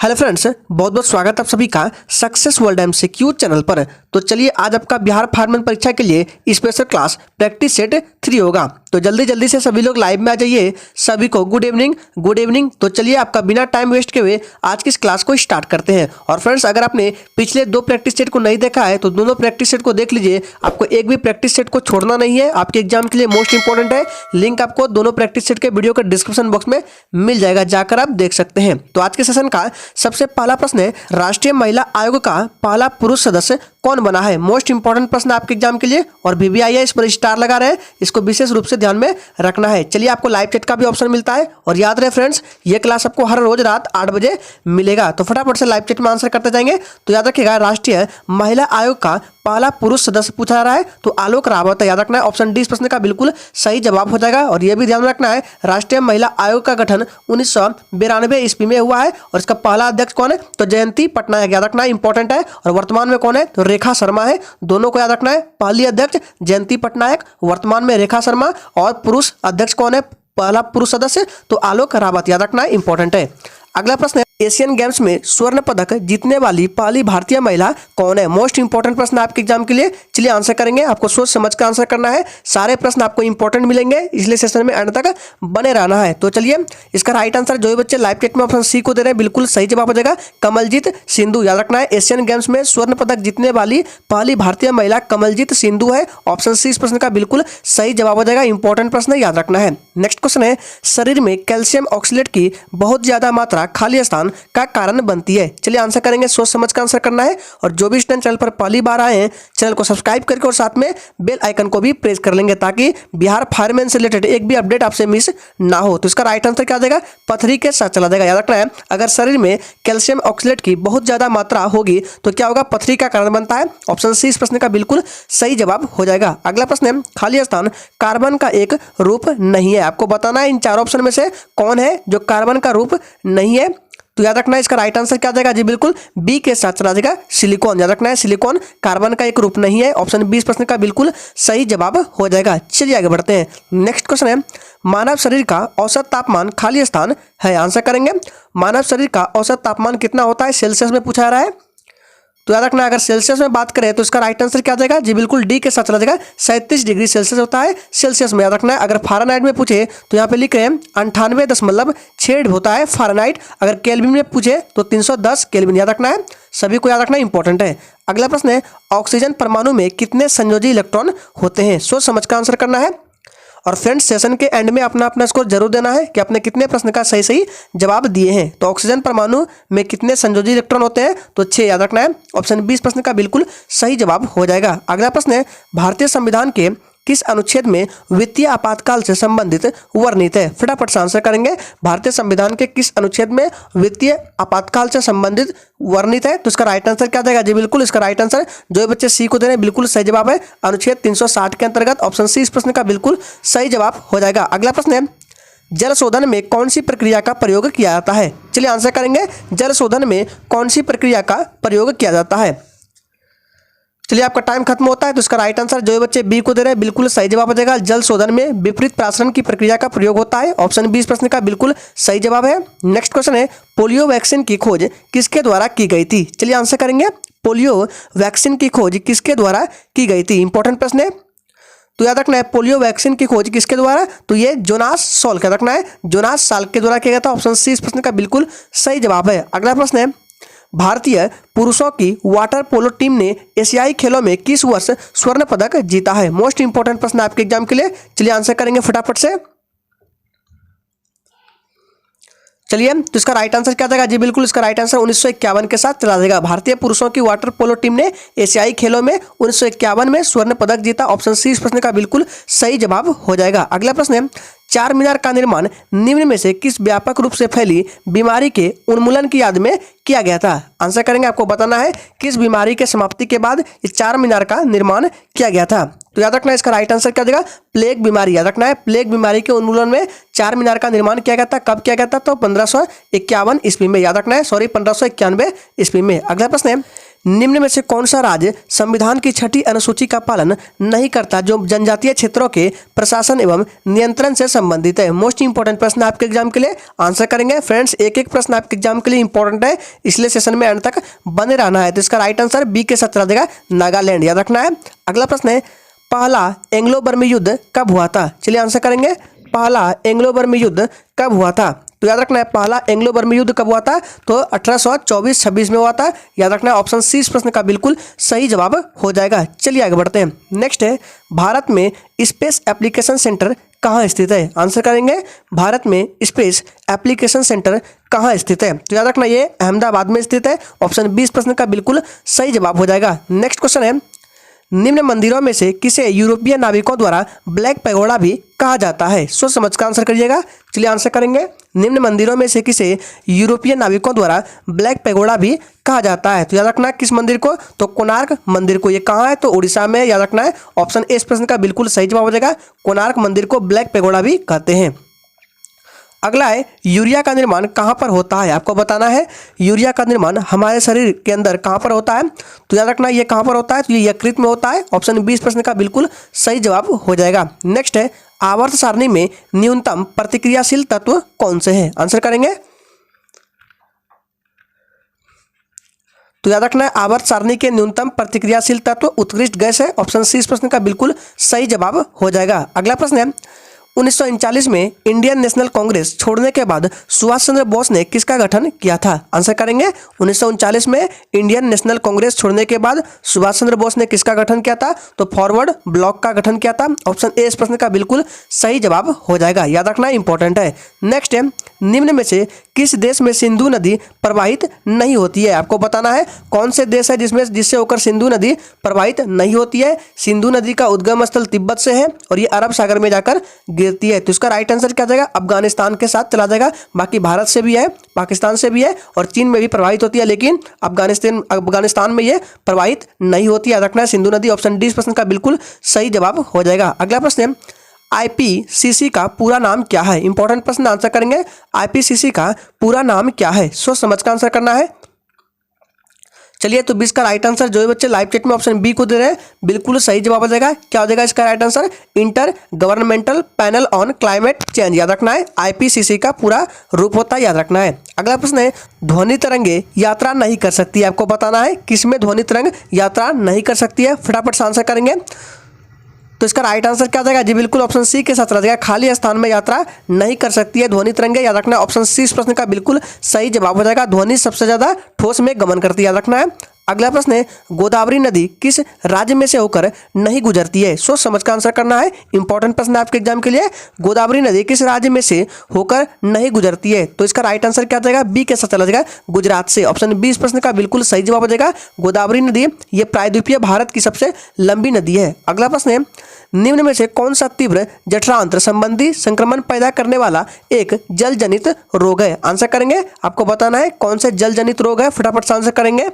Hello friends, बहुत बहुत स्वागत आप सभी का सक्सेस वर्ल्ड एमसीक्यू चैनल पर। तो चलिए आज आपका बिहार फायरमैन परीक्षा के लिए स्पेशल क्लास प्रैक्टिस सेट 3 होगा। तो जल्दी जल्दी से सभी लोग लाइव में आ जाइए। सभी को गुड इवनिंग गुड इवनिंग। तो चलिए आपका बिना टाइम वेस्ट के हुए आज की इस क्लास को स्टार्ट करते हैं। और फ्रेंड्स, अगर आपने पिछले 2 प्रैक्टिस सेट को नहीं देखा है तो दोनों प्रैक्टिस सेट को देख लीजिए। आपको एक भी प्रैक्टिस सेट को छोड़ना नहीं है, आपके एग्जाम के लिए मोस्ट इंपॉर्टेंट है। लिंक आपको दोनों प्रैक्टिस सेट के वीडियो के डिस्क्रिप्शन बॉक्स में मिल जाएगा, जाकर आप देख सकते हैं। तो आज के सेशन का सबसे पहला प्रश्न है, राष्ट्रीय महिला आयोग का पहला पुरुष सदस्य कौन बना है? मोस्ट इंपॉर्टेंट प्रश्न आपके एग्जाम के लिए और VVII इस पर स्टार लगा रहे हैं, इसको विशेष रूप से ध्यान में रखना है। चलिए आपको लाइव चैट का भी ऑप्शन मिलता है और याद रहे फ्रेंड्स, ये क्लास आपको हर रोज रात 8 बजे मिलेगा। तो फटाफट से लाइव चैट में आंसर करते जाएंगे। तो याद रखिएगा, राष्ट्रीय महिला आयोग का पहला पुरुष सदस्य पूछा जा रहा है तो आलोक रावत है। याद रखना है, ऑप्शन डी इस प्रश्न का बिल्कुल सही जवाब हो जाएगा। और यह भी ध्यान रखना है, राष्ट्रीय महिला आयोग का गठन 1992 ईस्वी में हुआ है और इसका पहला अध्यक्ष कौन है? तो जयंती पटनायक। याद रखना है, इंपॉर्टेंट है। और वर्तमान में कौन है? तो रेखा शर्मा है। दोनों को याद रखना है, पहली अध्यक्ष जयंती पटनायक, वर्तमान में रेखा शर्मा। और पुरुष अध्यक्ष कौन है? पहला पुरुष सदस्य तो आलोक रावत। याद रखना है, इंपॉर्टेंट है। अगला प्रश्न है, एशियन गेम्स में स्वर्ण पदक जीतने वाली पहली भारतीय महिला कौन है? मोस्ट इंपॉर्टेंट प्रश्न आपके एग्जाम के लिए। चलिए आंसर करेंगे, आपको सोच समझ कर आंसर करना है। सारे प्रश्न आपको इंपॉर्टेंट मिलेंगे, इसलिए सेशन में एंड तक बने रहना है। तो चलिए इसका राइट आंसर जो बच्चे लाइव चैट में ऑप्शन सी को दे रहे हैं बिल्कुल सही जवाब हो जाएगा, कमलजीत सिंधु। याद रखना है, एशियन गेम्स में स्वर्ण पदक जीतने वाली पहली भारतीय महिला कमलजीत सिंधु है। ऑप्शन सी इस प्रश्न का बिल्कुल सही जवाब हो जाएगा, इंपॉर्टेंट प्रश्न याद रखना है। नेक्स्ट क्वेश्चन है, शरीर में कैल्शियम ऑक्सलेट की बहुत ज्यादा मात्रा खाली स्थान का कारण बनती है? चलिए आंसर करेंगे, सोच समझ कर आंसर करना है। और जो भी स्टूडेंट चैनल पर पहली बार आए हैं, चैनल को सब्सक्राइब करके और साथ में बेल आइकन को भी प्रेस कर लेंगे ताकि बिहार फायरमैन से रिलेटेड एक भी अपडेट आपसे मिस ना हो। तो इसका राइट आंसर क्या आ जाएगा? पथरी के साथ चला जाएगा। याद रखना है, अगर शरीर में कैल्शियम ऑक्सलेट की बहुत ज्यादा मात्रा होगी तो क्या होगा? पथरी का कारण बनता है। ऑप्शन सी इस प्रश्न का बिल्कुल सही जवाब हो जाएगा। अगला प्रश्न है, खाली स्थान कार्बन का एक रूप नहीं है। आपको बताना है इन 4 ऑप्शन में से कौन है जो कार्बन का रूप नहीं है। तो याद रखना है, इसका राइट आंसर क्या आ जाएगा? जी बिल्कुल बी के साथ चला जाएगा, सिलिकॉन। याद रखना है, सिलिकॉन कार्बन का एक रूप नहीं है। ऑप्शन बी इस प्रश्न का बिल्कुल सही जवाब हो जाएगा। चलिए आगे बढ़ते हैं। नेक्स्ट क्वेश्चन है, मानव शरीर का औसत तापमान खाली स्थान है। आंसर करेंगे, मानव शरीर का औसत तापमान कितना होता है? सेल्सियस में पूछा जा रहा है। तो याद रखना, अगर सेल्सियस में बात करें तो इसका राइट आंसर क्या आ जाएगा? जी बिल्कुल डी के साथ चला जाएगा, 37 डिग्री सेल्सियस होता है सेल्सियस में। याद रखना है, अगर फारेनहाइट में पूछे तो यहाँ पे लिख रहे हैं 98.6 होता है फारेनहाइट। अगर केल्विन में पूछे तो 310 केल्विन। याद रखना है, सभी को याद रखना इंपॉर्टेंट है। अगला प्रश्न है, ऑक्सीजन परमाणु में कितने संयोजी इलेक्ट्रॉन होते हैं? सोच समझ कर आंसर करना है। और फ्रेंड्स, सेशन के एंड में अपना अपना स्कोर जरूर देना है कि आपने कितने प्रश्न का सही सही जवाब दिए हैं। तो ऑक्सीजन परमाणु में कितने संयोजी इलेक्ट्रॉन होते हैं? तो 6। याद रखना है, ऑप्शन बी इस प्रश्न का बिल्कुल सही जवाब हो जाएगा। अगला प्रश्न है, भारतीय संविधान के किस अनुच्छेद में वित्तीय आपातकाल से संबंधित वर्णित है? फटाफट से आंसर करेंगे, भारतीय संविधान के किस अनुच्छेद में वित्तीय आपातकाल से संबंधित वर्णित है? तो इसका राइट आंसर क्या जाएगा? जी बिल्कुल इसका राइट आंसर जो बच्चे सी को दे रहे हैं बिल्कुल सही जवाब है, अनुच्छेद 360 के अंतर्गत। ऑप्शन सी इस प्रश्न का बिल्कुल सही जवाब हो जाएगा। अगला प्रश्न है, जल शोधन में कौन सी प्रक्रिया का प्रयोग किया जाता है? चलिए आंसर करेंगे, जल शोधन में कौन सी प्रक्रिया का प्रयोग किया जाता है? चलिए आपका टाइम खत्म होता है। तो इसका राइट आंसर जो बच्चे बी को दे रहे हैं बिल्कुल सही जवाब हो जाएगा, जल शोधन में विपरीत प्रासरण की प्रक्रिया का प्रयोग होता है। ऑप्शन बी इस प्रश्न का बिल्कुल सही जवाब है। नेक्स्ट क्वेश्चन है, पोलियो वैक्सीन की खोज किसके द्वारा की गई थी? चलिए आंसर करेंगे, पोलियो वैक्सीन की खोज किसके द्वारा की गई थी? इंपॉर्टेंट प्रश्न है। तो याद रखना है, पोलियो वैक्सीन की खोज किसके द्वारा? तो ये जोनास सॉल्क। याद रखना है, जोनास साल्क के द्वारा किया गया था। ऑप्शन सी इस प्रश्न का बिल्कुल सही जवाब है। अगला प्रश्न है, भारतीय पुरुषों की वाटर पोलो टीम ने एशियाई खेलों में किस वर्ष स्वर्ण पदक जीता है? मोस्ट इंपॉर्टेंट प्रश्न आपके एग्जाम के लिए। चलिए आंसर करेंगे फटाफट से। चलिए, तो इसका राइट आंसर क्या जाएगा? जी बिल्कुल इसका राइट आंसर 1951 के साथ चला जाएगा। भारतीय पुरुषों की वाटर पोलो टीम ने एशियाई खेलों में 1951 में स्वर्ण पदक जीता। ऑप्शन सी इस प्रश्न का बिल्कुल सही जवाब हो जाएगा। अगला प्रश्न है, चार मीनार का निर्माण निम्न में से किस व्यापक रूप से फैली बीमारी के उन्मूलन की याद में किया गया था? आंसर करेंगे, आपको बताना है किस बीमारी के समाप्ति के बाद इस चार मीनार का निर्माण किया गया था। तो याद रखना है इसका राइट आंसर क्या हो जाएगा, प्लेग बीमारी। याद रखना है प्लेग बीमारी के उन्मूलन में चार मीनार का निर्माण किया गया था। कब किया गया था, तो 1551 ईस्वी में। याद रखना है 1591 ईस्वी में। अगला प्रश्न है, निम्न में से कौन सा राज्य संविधान की छठी अनुसूची का पालन नहीं करता जो जनजातीय क्षेत्रों के प्रशासन एवं नियंत्रण से संबंधित है। मोस्ट इंपॉर्टेंट प्रश्न आपके एग्जाम के लिए, आंसर करेंगे फ्रेंड्स। एक एक प्रश्न आपके एग्जाम के लिए इंपॉर्टेंट है, इसलिए सेशन में एंड तक बने रहना है। तो इसका राइट आंसर बी के साथ चला देगा, नागालैंड। याद रखना है। अगला प्रश्न है, पहला एंग्लो बर्मी युद्ध कब हुआ था। चलिए आंसर करेंगे, पहला एंग्लो बर्मी युद्ध कब हुआ था। तो याद रखना है पहला एंग्लो बर्मी युद्ध कब हुआ था, तो 1824-26 में हुआ था। याद रखना है ऑप्शन सी इस प्रश्न का बिल्कुल सही जवाब हो जाएगा। चलिए आगे बढ़ते हैं। नेक्स्ट है, भारत में स्पेस एप्लीकेशन सेंटर कहाँ स्थित है। आंसर करेंगे, भारत में स्पेस एप्लीकेशन सेंटर कहाँ स्थित है। तो याद रखना ये अहमदाबाद में स्थित है। ऑप्शन बी इस प्रश्न का बिल्कुल सही जवाब हो जाएगा। नेक्स्ट क्वेश्चन है, निम्न मंदिरों में से किसे यूरोपीय नाविकों द्वारा ब्लैक पैगोडा भी कहा जाता है। सोच समझ कर आंसर करिएगा। चलिए आंसर करेंगे, निम्न मंदिरों में से किसे यूरोपीय नाविकों द्वारा ब्लैक पैगोडा भी कहा जाता है। तो याद रखना किस मंदिर को, तो कोणार्क मंदिर को। ये कहाँ है, तो उड़ीसा में। याद रखना है ऑप्शन ए इस प्रश्न का बिल्कुल सही जवाब हो जाएगा। कोणार्क मंदिर को ब्लैक पैगोडा भी कहते हैं। अगला है, यूरिया का निर्माण कहाँ पर होता है। आपको बताना है यूरिया का निर्माण हमारे शरीर के अंदर कहाँ पर होता है। तो याद रखना ये कहाँ पर होता है, तो ये यकृत में होता है। ऑप्शन बी इस प्रश्न का बिल्कुल सही जवाब हो जाएगा। नेक्स्ट है, आवर्त सारणी में न्यूनतम प्रतिक्रियाशील तत्व कौन से हैं। आंसर करेंगे, तो याद रखना है आवर्त सारणी के न्यूनतम प्रतिक्रियाशील तत्व उत्कृष्ट गैस है। ऑप्शन सी इस प्रश्न का बिल्कुल सही जवाब हो जाएगा। अगला प्रश्न है, 1939 में इंडियन नेशनल कांग्रेस छोड़ने के बाद सुभाष चंद्र बोस ने किसका गठन किया था। आंसर करेंगे, 1939 में इंडियन नेशनल कांग्रेस छोड़ने के बाद सुभाष चंद्र बोस ने किसका गठन किया था, तो फॉरवर्ड ब्लॉक का गठन किया था। ऑप्शन ए इस प्रश्न का बिल्कुल सही जवाब हो जाएगा। याद रखना इंपॉर्टेंट है। नेक्स्ट है, निम्न में से किस देश में सिंधु नदी प्रवाहित नहीं होती है। आपको बताना है कौन से देश है जिससे होकर सिंधु नदी प्रवाहित नहीं होती है। सिंधु नदी का उद्गम स्थल तिब्बत से है और ये अरब सागर में जाकर गिरती है। तो इसका राइट आंसर क्या जाएगा, अफगानिस्तान के साथ चला जाएगा। बाकी भारत से भी है, पाकिस्तान से भी है और चीन में भी प्रवाहित होती है, लेकिन अफगानिस्तान में ये प्रवाहित नहीं होती है। याद रखना है सिंधु नदी। ऑप्शन डी इस प्रश्न का बिल्कुल सही जवाब हो जाएगा। अगला प्रश्न है, आईपीसीसी का पूरा नाम क्या है। इंपॉर्टेंट प्रश्न, आंसर करेंगे आईपीसीसी का पूरा नाम क्या है। सोच समझ कर आंसर करना है। चलिए तो 20 का राइट आंसर जो बच्चे लाइव चैट में ऑप्शन बी को दे रहे हैं बिल्कुल सही जवाब हो जाएगा। क्या हो जाएगा इसका right answer, inter governmental panel on climate change. याद रखना है आईपीसीसी का पूरा रूप होता है। याद रखना है। अगला प्रश्न है, ध्वनि तरंगे यात्रा नहीं कर सकती है। आपको बताना है किसमें ध्वनि तरंग यात्रा नहीं कर सकती है। फटाफट से आंसर करेंगे। तो इसका राइट आंसर क्या जाएगा जी, बिल्कुल ऑप्शन सी के साथ रह जाएगा, खाली स्थान में यात्रा नहीं कर सकती है ध्वनि तरंगे। याद रखना है ऑप्शन सी इस प्रश्न का बिल्कुल सही जवाब हो जाएगा। ध्वनि सबसे ज्यादा ठोस में गमन करती है। याद रखना है। अगला प्रश्न है, गोदावरी नदी किस राज्य में से होकर नहीं गुजरती है। सोच समझ कर आंसर करना है। इंपॉर्टेंट प्रश्न है आपके एग्जाम के लिए। गोदावरी नदी किस राज्य में से होकर नहीं गुजरती है। तो इसका राइट आंसर क्या जाएगा, बी के साथ चला जाएगा, गुजरात से। ऑप्शन बी इस प्रश्न का बिल्कुल सही जवाब हो जाएगा। गोदावरी नदी ये प्रायद्वीपीय भारत की सबसे लंबी नदी है। अगला प्रश्न है, निम्न में से कौन सा तीव्र जठरांत्र संबंधी संक्रमण पैदा करने वाला एक जल जनित रोग है। आंसर करेंगे, आपको बताना है कौन से जल जनित रोग है। फटाफट से आंसर करेंगे।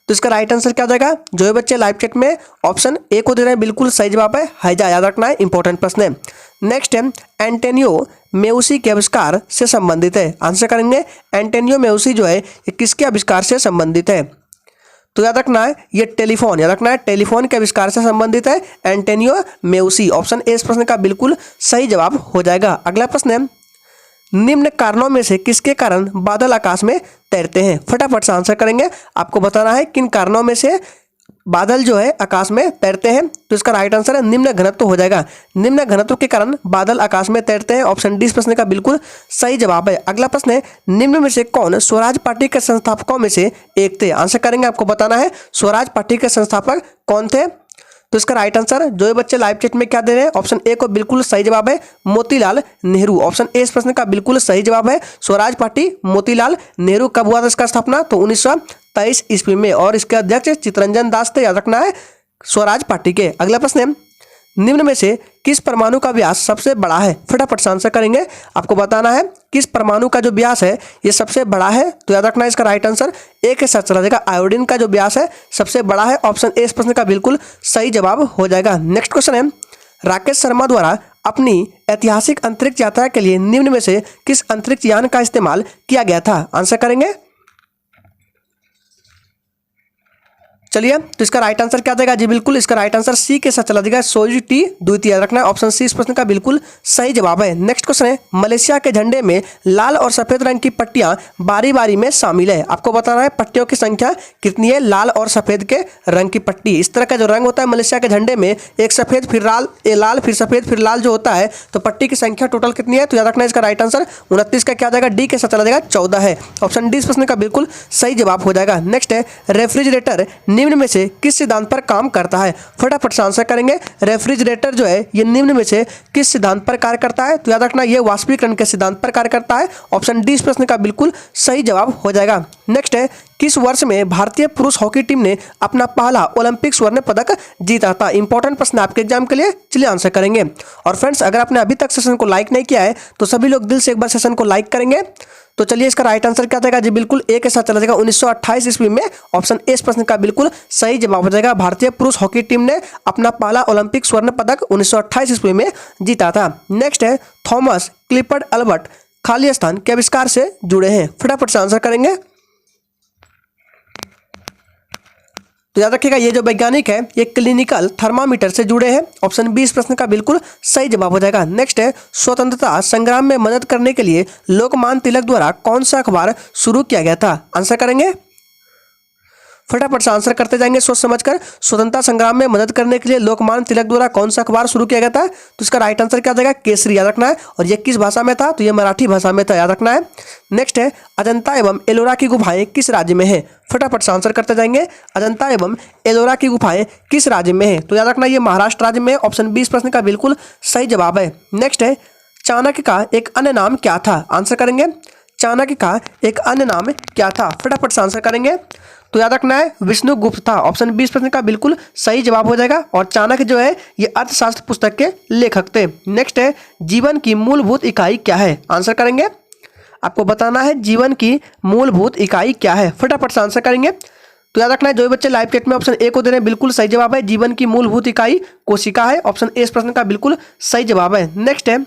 तो इसका राइट आंसर क्या हो जाएगा, जो ये बच्चे लाइव चैट में ऑप्शन ए को दे रहे हैं बिल्कुल सही जवाब है, हैजा। याद रखना है, इंपॉर्टेंट प्रश्न है। नेक्स्ट है, एंटोनियो मेउसी के आविष्कार से संबंधित है। आंसर करेंगे, एंटोनियो मेउसी जो है ये किसके आविष्कार से संबंधित है। तो याद रखना है ये टेलीफोन, याद रखना है टेलीफोन के आविष्कार से संबंधित है एंटोनियो मेउसी। ऑप्शन ए इस प्रश्न का बिल्कुल सही जवाब हो जाएगा। अगला प्रश्न है, निम्न कारणों में से किसके कारण बादल आकाश में तैरते हैं। फटाफट से आंसर करेंगे। आपको बताना है किन कारणों में से बादल जो है आकाश में तैरते हैं। तो इसका राइट आंसर है निम्न घनत्व हो जाएगा। निम्न घनत्व के कारण बादल आकाश में तैरते हैं। ऑप्शन डी इस प्रश्न का बिल्कुल सही जवाब है। अगला प्रश्न है, निम्न में से कौन स्वराज पार्टी के संस्थापकों में से एक थे। आंसर करेंगे, आपको बताना है स्वराज पार्टी के संस्थापक कौन थे। तो इसका राइट आंसर जो ये बच्चे लाइव चैट में क्या दे रहे हैं, ऑप्शन ए को बिल्कुल सही जवाब है, मोतीलाल नेहरू। ऑप्शन ए इस प्रश्न का बिल्कुल सही जवाब है। स्वराज पार्टी मोतीलाल नेहरू कब हुआ था इसका स्थापना, तो 1923 ईस्वी में और इसके अध्यक्ष चित्तरंजन दास थे। याद रखना है स्वराज पार्टी के। अगला प्रश्न है, निम्न में से किस परमाणु का व्यास सबसे बड़ा है? फटाफट से आंसर करेंगे। आपको बताना है किस परमाणु का जो व्यास है ये सबसे बड़ा है। तो याद रखना है इसका राइट आंसर ए के साथ चला जाएगा। आयोडीन का जो व्यास है सबसे बड़ा है। ऑप्शन ए इस प्रश्न का बिल्कुल सही जवाब हो जाएगा। नेक्स्ट क्वेश्चन है, राकेश शर्मा द्वारा अपनी ऐतिहासिक अंतरिक्ष यात्रा के लिए निम्न में से किस अंतरिक्ष यान का इस्तेमाल किया गया था? आंसर करेंगे। चलिए, तो इसका राइट आंसर क्या देगा जी? बिल्कुल इसका राइट आंसर सी के साथ चला जाएगा। सोयूज टी द्वितीय। याद रखना है ऑप्शन सी इस प्रश्न का बिल्कुल सही जवाब है। नेक्स्ट क्वेश्चन है, मलेशिया के झंडे में लाल और सफेद रंग की पट्टियां बारी बारी में शामिल है। आपको बताना है पट्टियों की संख्या कितनी है? लाल और सफेद के रंग की पट्टी। इस तरह का जो रंग होता है मलेशिया के झंडे में, एक सफेद फिर लाल फिर सफेद फिर लाल जो होता है, तो पट्टी की संख्या टोटल कितनी है? तो याद रखना है इसका राइट आंसर 29 का क्या जाएगा? डी के साथ चला जाएगा 14 है। ऑप्शन डी इस प्रश्न का बिल्कुल सही जवाब हो जाएगा। नेक्स्ट है, रेफ्रिजरेटर निम्न में से किस सिद्धांत पर काम करता है? फटाफट से आंसर करेंगे। रेफ्रिजरेटर जो है ये निम्न में से किस सिद्धांत पर कार्य करता है? तो याद रखना ये वाष्पीकरण के सिद्धांत पर कार्य करता है। ऑप्शन डी इस प्रश्न का बिल्कुल सही जवाब हो जाएगा। नेक्स्ट है, किस वर्ष में भारतीय पुरुष हॉकी टीम ने अपना पहला ओलंपिक स्वर्ण पदक जीता था? इंपॉर्टेंट प्रश्न आपके एग्जाम के लिए। चलिए आंसर करेंगे। और फ्रेंड्स, अगर आपने अभी तक सेशन को लाइक नहीं किया है तो सभी लोग दिल से एक बार सेशन को लाइक करेंगे। तो चलिए इसका राइट आंसर क्या जाएगा जी? बिल्कुल ए के साथ चला जाएगा 1928 ईस्वी में। ऑप्शन ए इस प्रश्न का बिल्कुल सही जवाब हो जाएगा। भारतीय पुरुष हॉकी टीम ने अपना पहला ओलंपिक स्वर्ण पदक 1928 ईस्वी में जीता था। नेक्स्ट है, थॉमस क्लिफर्ड अल्बर्ट खाली स्थान के आविष्कार से जुड़े हैं? फटाफट से आंसर करेंगे। तो याद रखिएगा ये जो वैज्ञानिक है ये क्लिनिकल थर्मामीटर से जुड़े हैं। ऑप्शन बी इस प्रश्न का बिल्कुल सही जवाब हो जाएगा। नेक्स्ट है, स्वतंत्रता संग्राम में मदद करने के लिए लोकमान्य तिलक द्वारा कौन सा अखबार शुरू किया गया था? आंसर करेंगे। फटाफट से आंसर करते जाएंगे सोच समझकर। स्वतंत्रता संग्राम में मदद करने के लिए लोकमान्य तिलक द्वारा कौन सा अखबार शुरू किया गया था? तो इसका राइट आंसर क्या जाएगा? केसरी। याद रखना है। और ये किस भाषा में था? तो ये मराठी भाषा में था। याद रखना है। नेक्स्ट है, अजंता एवं एलोरा की गुफाएं किस राज्य में है? फटाफट से आंसर करते जाएंगे। अजंता एवं एलोरा की गुफाएं किस राज्य में है? तो याद रखना ये महाराष्ट्र राज्य में। ऑप्शन बी इस प्रश्न का बिल्कुल सही जवाब है। नेक्स्ट है, चाणक्य का एक अन्य नाम क्या था? आंसर करेंगे। चाणक्य का एक अन्य नाम क्या था? फटाफट से आंसर करेंगे। तो याद रखना है विष्णुगुप्त था। ऑप्शन बी इस प्रश्न का बिल्कुल सही जवाब हो जाएगा। और चाणक्य जो है ये अर्थशास्त्र पुस्तक के लेखक थे। नेक्स्ट है, जीवन की मूलभूत इकाई क्या है? आंसर करेंगे। आपको बताना है जीवन की मूलभूत इकाई क्या है। फटाफट से आंसर करेंगे। तो याद रखना है जो बच्चे लाइव चैट में ऑप्शन ए को दे रहे हैं बिल्कुल सही जवाब है। जीवन की मूलभूत इकाई कोशिका है। ऑप्शन ए इस प्रश्न का बिल्कुल सही जवाब है। नेक्स्ट है,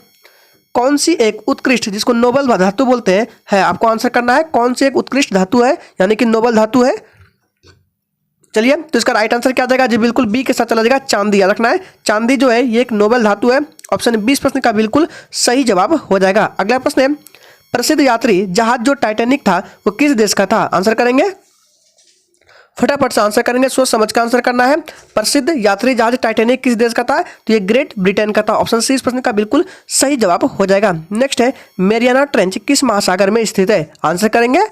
कौन सी एक उत्कृष्ट जिसको नोबल धातु बोलते हैं है? आपको आंसर करना है कौन सी एक उत्कृष्ट धातु है यानी कि नोबल धातु है। चलिए, तो इसका राइट आंसर क्या जाएगा जी? बिल्कुल बी के साथ चला जाएगा चांदी। याद रखना है चांदी जो है ये एक नोबल धातु है। ऑप्शन बी इस प्रश्न का बिल्कुल सही जवाब हो जाएगा। अगला प्रश्न है, प्रसिद्ध यात्री जहाज जो टाइटैनिक था वो किस देश का था? आंसर करेंगे। फटाफट से आंसर करेंगे। सोच समझ कर आंसर करना है। प्रसिद्ध यात्री जहाज टाइटैनिक किस देश का था? तो ये ग्रेट ब्रिटेन का था। ऑप्शन सी इस प्रश्न का बिल्कुल सही जवाब हो जाएगा। नेक्स्ट है, मेरियाना ट्रेंच किस महासागर में स्थित है? आंसर करेंगे।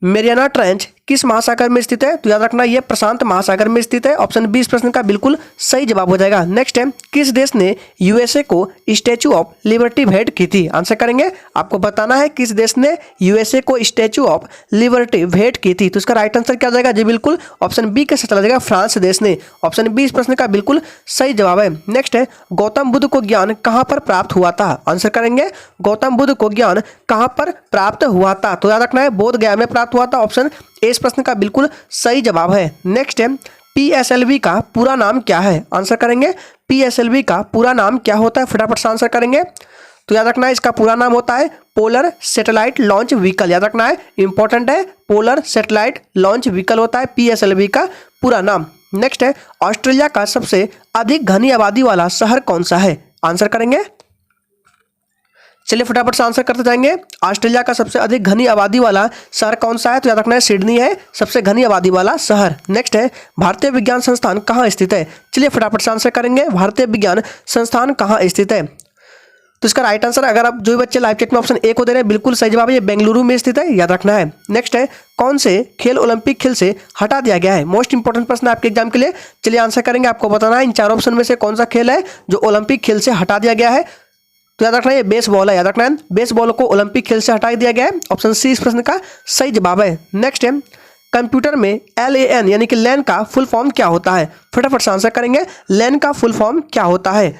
मेरियाना ट्रेंच किस महासागर में स्थित है? तो याद रखना ये प्रशांत महासागर में स्थित है। ऑप्शन बी इस प्रश्न का बिल्कुल सही जवाब हो जाएगा। नेक्स्ट है, किस देश ने यूएसए को स्टैचू ऑफ लिबर्टी भेंट की थी? आंसर करेंगे। आपको बताना है किस देश ने यूएसए को स्टैचू ऑफ लिबर्टी भेंट की थी। तो इसका राइट आंसर क्या जाएगा जी? बिल्कुल ऑप्शन बी के साथ चला जाएगा फ्रांस देश ने। ऑप्शन बी इस प्रश्न का बिल्कुल सही जवाब है। नेक्स्ट है, गौतम बुद्ध को ज्ञान कहाँ पर प्राप्त हुआ था? आंसर करेंगे। गौतम बुद्ध को ज्ञान कहाँ पर प्राप्त हुआ था? तो याद रखना है बोध गया में प्राप्त हुआ था। ऑप्शन ए इस प्रश्न का बिल्कुल सही जवाब है। नेक्स्ट है, पीएसएलवी का पूरा नाम क्या है? आंसर करेंगे। पीएसएलवी का पूरा नाम क्या होता है? फटाफट से आंसर करेंगे। तो याद रखना है इसका पूरा नाम होता है पोलर सैटेलाइट लॉन्च व्हीकल। याद रखना है इंपॉर्टेंट है। पोलर सैटेलाइट लॉन्च व्हीकल होता है पीएसएलवी का पूरा नाम। नेक्स्ट है, ऑस्ट्रेलिया का सबसे अधिक घनी आबादी वाला शहर कौन सा है? आंसर करेंगे। चलिए फटाफट से आंसर करते जाएंगे। ऑस्ट्रेलिया का सबसे अधिक घनी आबादी वाला शहर कौन सा है? तो याद रखना है सिडनी है सबसे घनी आबादी वाला शहर। नेक्स्ट है, भारतीय विज्ञान संस्थान कहाँ स्थित है? चलिए फटाफट से आंसर करेंगे। भारतीय विज्ञान संस्थान कहाँ स्थित है? तो इसका राइट आंसर अगर आप जो भी बच्चे लाइव चैट में ऑप्शन ए को दे रहे हैं बिल्कुल सही जवाब है। ये बेंगलुरु में स्थित है। याद रखना है। नेक्स्ट है, कौन से खेल ओलंपिक खेल से हटा दिया गया है? मोस्ट इंपॉर्टेंट प्रश्न आपके एग्जाम के लिए। चलिए आंसर करेंगे। आपको बताना है इन चार ऑप्शन में से कौन सा खेल है जो ओलंपिक खेल से हटा दिया गया है। तो याद रखना है ये बेसबॉल है। याद रखना है बेसबॉल को ओलंपिक खेल से हटा दिया गया है। ऑप्शन सी इस प्रश्न का सही जवाब है। नेक्स्ट है, कंप्यूटर में LAN यानी कि लैन का फुल फॉर्म क्या होता है? फटाफट से आंसर करेंगे। लैन का फुल फॉर्म क्या होता है?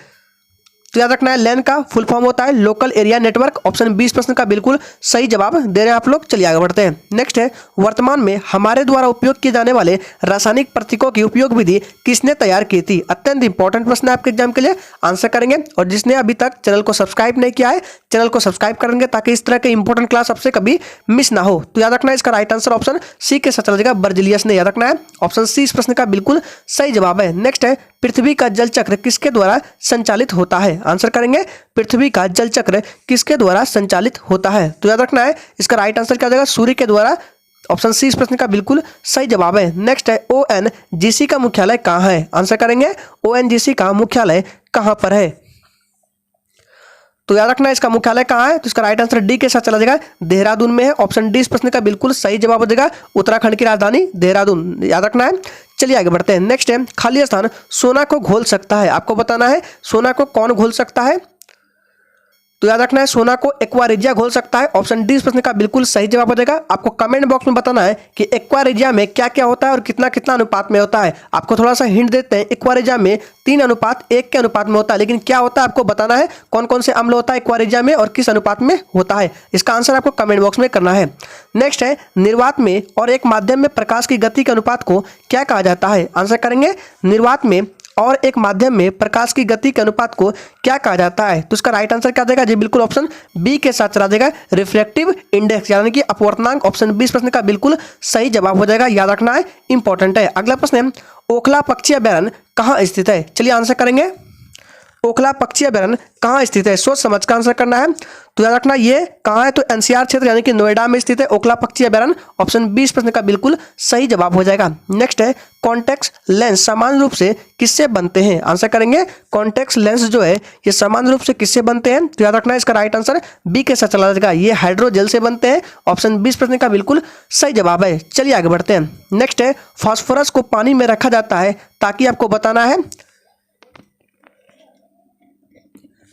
तो याद रखना है लैन का फुल फॉर्म होता है लोकल एरिया नेटवर्क। ऑप्शन 20 प्रश्न का बिल्कुल सही जवाब दे रहे हैं आप लोग। चलिए आगे बढ़ते हैं। नेक्स्ट है, वर्तमान में हमारे द्वारा उपयोग किए जाने वाले रासायनिक प्रतीकों की उपयोग विधि किसने तैयार की थी? अत्यंत इंपॉर्टेंट प्रश्न है आपके एग्जाम के लिए, आंसर करेंगे। और जिसने अभी तक चैनल को सब्सक्राइब नहीं किया है, चैनल को सब्सक्राइब करेंगे ताकि इस तरह के इंपॉर्टेंट क्लास आपसे कभी मिस ना हो। तो याद रखना है इसका राइट आंसर ऑप्शन सी के साथ चला जाएगा, बर्जिलियस ने। याद रखना है ऑप्शन सी इस प्रश्न का बिल्कुल सही जवाब है। नेक्स्ट है, पृथ्वी का जल चक्र किसके द्वारा संचालित होता है? आंसर करेंगे, पृथ्वी का जल चक्र किसके द्वारा संचालित होता है? तो याद रखना है इसका राइट आंसर क्या हो जाएगा? सूर्य के द्वारा। ऑप्शन सी इस प्रश्न का बिल्कुल सही जवाब है। नेक्स्ट है, ONGC का मुख्यालय कहाँ है? आंसर करेंगे, ONGC का मुख्यालय कहाँ पर है? तो याद रखना है इसका मुख्यालय कहाँ है? तो इसका राइट आंसर डी के साथ चला जाएगा, देहरादून में है। ऑप्शन डी इस प्रश्न का बिल्कुल सही जवाब हो जाएगा, उत्तराखंड की राजधानी देहरादून। याद रखना है। चलिए आगे बढ़ते हैं। नेक्स्ट है, खाली स्थान सोना को घोल सकता है। आपको बताना है सोना को कौन घोल सकता है? तो याद रखना है सोना को एक्वारिजिया घोल सकता है। ऑप्शन डी इस प्रश्न का बिल्कुल सही जवाब हो जाएगा। आपको कमेंट बॉक्स में बताना है कि एक्वारिजिया में क्या क्या होता है और कितना कितना अनुपात में होता है। आपको थोड़ा सा हिंट देते हैं, एक्वारिजिया में 3:1 के अनुपात में होता है, लेकिन क्या होता है आपको बताना है कौन कौन से अम्ल होता है एक्वारिजिया में और किस अनुपात में होता है। इसका आंसर आपको कमेंट बॉक्स में करना है। नेक्स्ट है, निर्वात में और एक माध्यम में प्रकाश की गति के अनुपात को क्या कहा जाता है? आंसर करेंगे, निर्वात में और एक माध्यम में प्रकाश की गति के अनुपात को क्या कहा जाता है? तो इसका राइट आंसर क्या देगा जी? बिल्कुल ऑप्शन बी के साथ चला देगा, रिफ्रैक्टिव इंडेक्स यानी कि अपवर्तनांक। ऑप्शन 20 प्रश्न का बिल्कुल सही जवाब हो जाएगा। याद रखना है, इंपॉर्टेंट है। अगला प्रश्न है, ओखला पक्षी अभयारण्य कहाँ स्थित है? चलिए आंसर करेंगे, ओखला पक्षी अभयारण्य कहाँ स्थित है? सोच समझ कर आंसर करना है। तो याद रखना ये कहाँ है? तो NCR क्षेत्र यानी कि नोएडा में स्थित है ओखला पक्षी अभयारण्य। ऑप्शन 20 प्रश्न का बिल्कुल सही जवाब हो जाएगा। नेक्स्ट है, कॉन्टेक्स लेंस सामान्य रूप से किससे बनते हैं? आंसर करेंगे, कॉन्टेक्स लेंस जो है ये सामान्य रूप से किससे बनते हैं? तो याद रखना है इसका राइट आंसर बी के साथ चला जाएगा, ये हाइड्रोजेल से बनते हैं। ऑप्शन 20 प्रश्न का बिल्कुल सही जवाब है। चलिए आगे बढ़ते हैं। नेक्स्ट है, फास्फोरस को पानी में रखा जाता है ताकि आपको बताना है।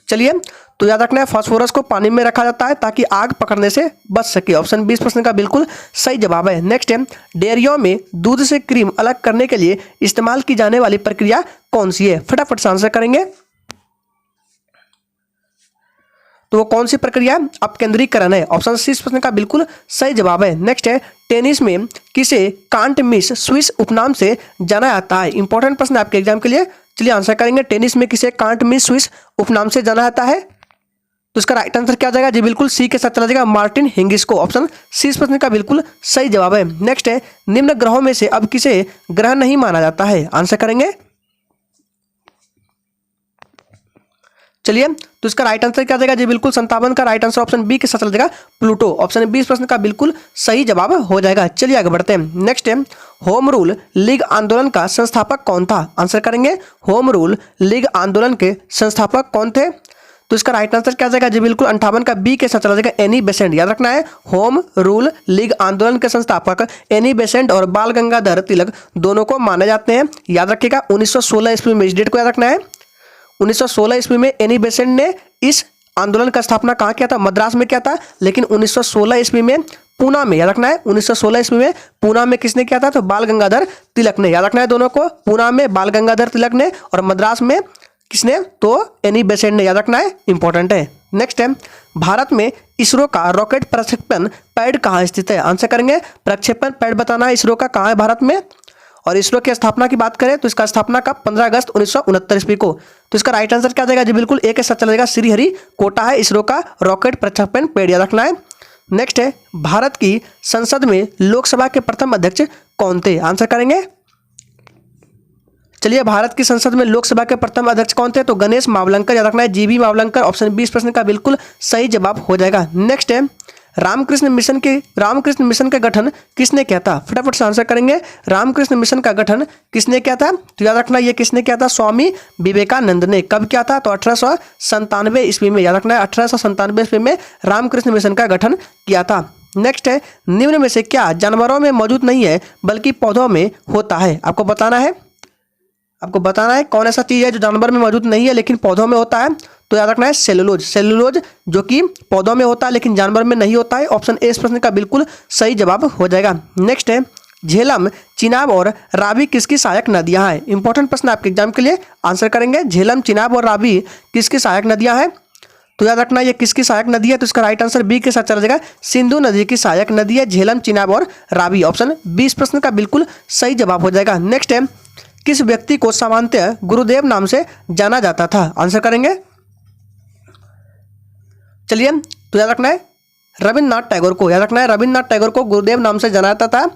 चलिए, तो याद रखना है फास्फोरस को पानी में रखा जाता है ताकि आग पकड़ने से बच सके। ऑप्शन 20 प्रश्न का बिल्कुल सही जवाब है। नेक्स्ट है, डेयरियों में दूध से क्रीम अलग करने के लिए इस्तेमाल की जाने वाली प्रक्रिया कौन सी है? फटाफट से आंसर करेंगे। तो वो कौन सी प्रक्रिया? अपकेंद्रीकरण है। ऑप्शन सी इस प्रश्न का बिल्कुल सही जवाब है। नेक्स्ट है, टेनिस में किसे कांट मिस स्विस उपनाम से जाना जाता है? इंपॉर्टेंट प्रश्न आपके एग्जाम के लिए। चलिए आंसर करेंगे, टेनिस में किसे कांट मिस स्विस उपनाम से जाना जाता है? तो इसका राइट आंसर क्या जाएगा जी? बिल्कुल सी के साथ चला जाएगा, मार्टिन हिंगिस को। ऑप्शन सी इस प्रश्न का बिल्कुल सही जवाब है। नेक्स्ट है, निम्न ग्रहों में से अब किसे ग्रह नहीं माना जाता है? आंसर करेंगे। चलिए, तो इसका राइट आंसर क्या जाएगा जी? बिल्कुल 57 का राइट आंसर ऑप्शन बी के साथ चला जाएगा, प्लूटो। ऑप्शन 20 प्रश्न का बिल्कुल सही जवाब हो जाएगा। चलिए आगे बढ़ते हैं। नेक्स्ट है, होम रूल लीग आंदोलन का संस्थापक कौन था? आंसर करेंगे, होम रूल लीग आंदोलन के संस्थापक कौन थे? तो इसका राइट आंसर क्या जाएगा जी? बिल्कुल 58 का बी के साथ चला जाएगा, एनी बेसेंट। याद रखना है, होम रूल लीग आंदोलन के संस्थापक एनी बेसेंट और बाल गंगाधर तिलक दोनों को माने जाते हैं। याद रखिएगा 1916 ईस्वी में, इस डेट को याद रखना है। 1916 ईस्वी में एनी बेसेंट ने इस आंदोलन का स्थापना कहाँ किया था? मद्रास में किया था। लेकिन 1916 ईस्वी में पूना में, याद रखना है 1916 ईस्वी में पूना में किसने किया था? तो बाल गंगाधर तिलक ने। याद रखना है दोनों को, पूना में बाल गंगाधर तिलक ने और मद्रास में किसने? तो एनी बेसेंट ने। याद रखना है, इंपॉर्टेंट है। नेक्स्ट है, भारत में इसरो का रॉकेट प्रक्षेपण पैड कहाँ स्थित है? आंसर करेंगे, प्रक्षेपण पैड बताना है इसरो का कहाँ है भारत में। और इसरो की स्थापना की बात करें तो इसका स्थापना का 15 अगस्त 1969 ईस्वी को। तो इसका राइट आंसर क्या जाएगा जी? बिल्कुल ए के साथ चलेगा, श्रीहरिकोटा है इसरो का रॉकेट प्रक्षेपण पैड। याद रखना है। नेक्स्ट है, भारत की संसद में लोकसभा के प्रथम अध्यक्ष कौन थे? आंसर करेंगे। चलिए, भारत की संसद में लोकसभा के प्रथम अध्यक्ष कौन थे? तो गणेश मावलंकर। याद रखना है, जीबी मावलंकर। ऑप्शन 20 प्रश्न का बिल्कुल सही जवाब हो जाएगा। नेक्स्ट है, रामकृष्ण मिशन का गठन किसने किया था? फटाफट से आंसर करेंगे, रामकृष्ण मिशन का गठन किसने किया था? तो याद रखना ये किसने किया था? स्वामी विवेकानंद ने। कब किया था? तो 1897 ईस्वी में। याद रखना है 1897 ईस्वी में रामकृष्ण मिशन का गठन किया था। नेक्स्ट है, निम्न में से क्या जानवरों में मौजूद नहीं है बल्कि पौधों में होता है? आपको बताना है कौन ऐसा चीज है जो जानवर में मौजूद नहीं है लेकिन पौधों में होता है। तो याद रखना है सेलुलोज जो कि पौधों में होता है लेकिन जानवर में नहीं होता है। ऑप्शन ए इस प्रश्न का बिल्कुल सही जवाब हो जाएगा। नेक्स्ट है, झेलम, चिनाब और रावी किसकी सहायक नदियां हैं? इंपॉर्टेंट प्रश्न आपके एग्जाम के लिए। आंसर करेंगे झेलम, चिनाब और रावी किसकी सहायक नदियां हैं? तो याद रखना ये किसकी सहायक नदी है, तो इसका राइट आंसर बी के साथ चला जाएगा। सिंधु नदी की सहायक नदी है झेलम, चिनाब और रावी। ऑप्शन 20 प्रश्न का बिल्कुल सही जवाब हो जाएगा। नेक्स्ट है, किस व्यक्ति को सामान्यतः गुरुदेव नाम से जाना जाता था? आंसर करेंगे, चलिए तो याद रखना है रविन्द्रनाथ टैगोर को। याद रखना है रविन्द्रनाथ टैगोर को गुरुदेव नाम से जाना जाता था।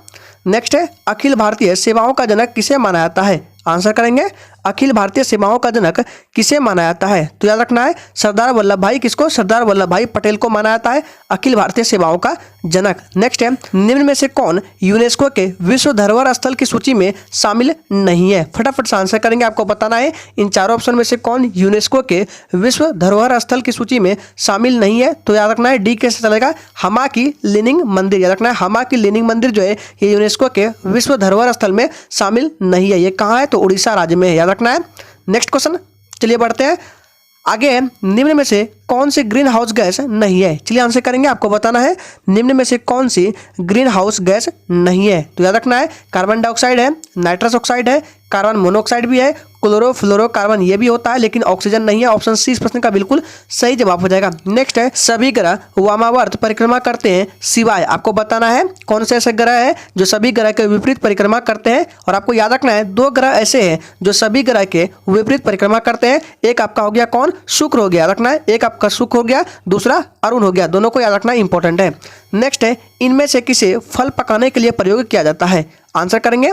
नेक्स्ट है, अखिल भारतीय सेवाओं का जनक किसे माना जाता है? आंसर करेंगे, अखिल भारतीय सेवाओं का जनक किसे माना जाता है? तो याद रखना है सरदार वल्लभ भाई, किसको? सरदार वल्लभ भाई पटेल को माना जाता है अखिल भारतीय सेवाओं का जनक। नेक्स्ट है, निम्न में से कौन यूनेस्को के विश्व धरोहर स्थल की सूची में शामिल नहीं है? फटाफट से आंसर करेंगे, आपको बताना है इन चारों ऑप्शन में से कौन यूनेस्को के विश्व धरोहर स्थल की सूची में शामिल नहीं है? तो याद रखना है डी के से चलेगा, हमा की लीनिंग मंदिर। याद रखना है हमा की लीनिंग मंदिर जो है ये यूनेस्को के विश्व धरोहर स्थल में शामिल नहीं है। ये कहाँ है? तो उड़ीसा राज्य में है। याद रखना है। नेक्स्ट क्वेश्चन, चलिए बढ़ते हैं आगे। निम्न में से कौन सी ग्रीन हाउस गैस नहीं है? चलिए आंसर करेंगे, आपको बताना है निम्न में से कौन सी ग्रीन हाउस गैस नहीं है। तो याद रखना है कार्बन डाइऑक्साइड है, नाइट्रस ऑक्साइड है, कार्बन मोनोऑक्साइड भी है, क्लोरोफ्लोरोकार्बन ये भी होता है, लेकिन ऑक्सीजन नहीं है। ऑप्शन सी इस प्रश्न का बिल्कुल सही जवाब हो जाएगा। नेक्स्ट है, सभी ग्रह वामावर्त परिक्रमा करते हैं सिवाय, आपको बताना है कौन से ऐसे ग्रह है जो सभी ग्रह के विपरीत परिक्रमा करते हैं। और आपको याद रखना है 2 ग्रह ऐसे हैं जो सभी ग्रह के विपरीत परिक्रमा करते हैं। एक आपका हो गया कौन? शुक्र हो गया। याद रखना है एक आपका शुक्र हो गया, दूसरा अरुण हो गया। दोनों को याद रखना इंपॉर्टेंट है। नेक्स्ट है, इनमें से किसे फल पकाने के लिए प्रयोग किया जाता है? आंसर करेंगे,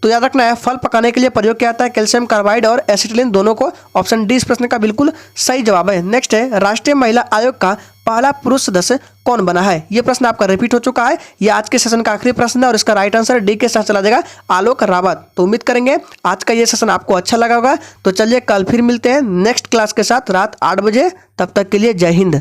तो याद रखना है फल पकाने के लिए प्रयोग किया जाता है कैल्शियम कार्बाइड और एसिटिलीन दोनों को। ऑप्शन डी इस प्रश्न का बिल्कुल सही जवाब है। नेक्स्ट है, राष्ट्रीय महिला आयोग का पहला पुरुष सदस्य कौन बना है? ये प्रश्न आपका रिपीट हो चुका है, ये आज के सेशन का आखिरी प्रश्न है और इसका राइट आंसर डी के साथ चला जाएगा, आलोक रावत। तो उम्मीद करेंगे आज का ये सेशन आपको अच्छा लगा होगा। तो चलिए कल फिर मिलते हैं नेक्स्ट क्लास के साथ रात 8 बजे। तब तक के लिए जय हिंद।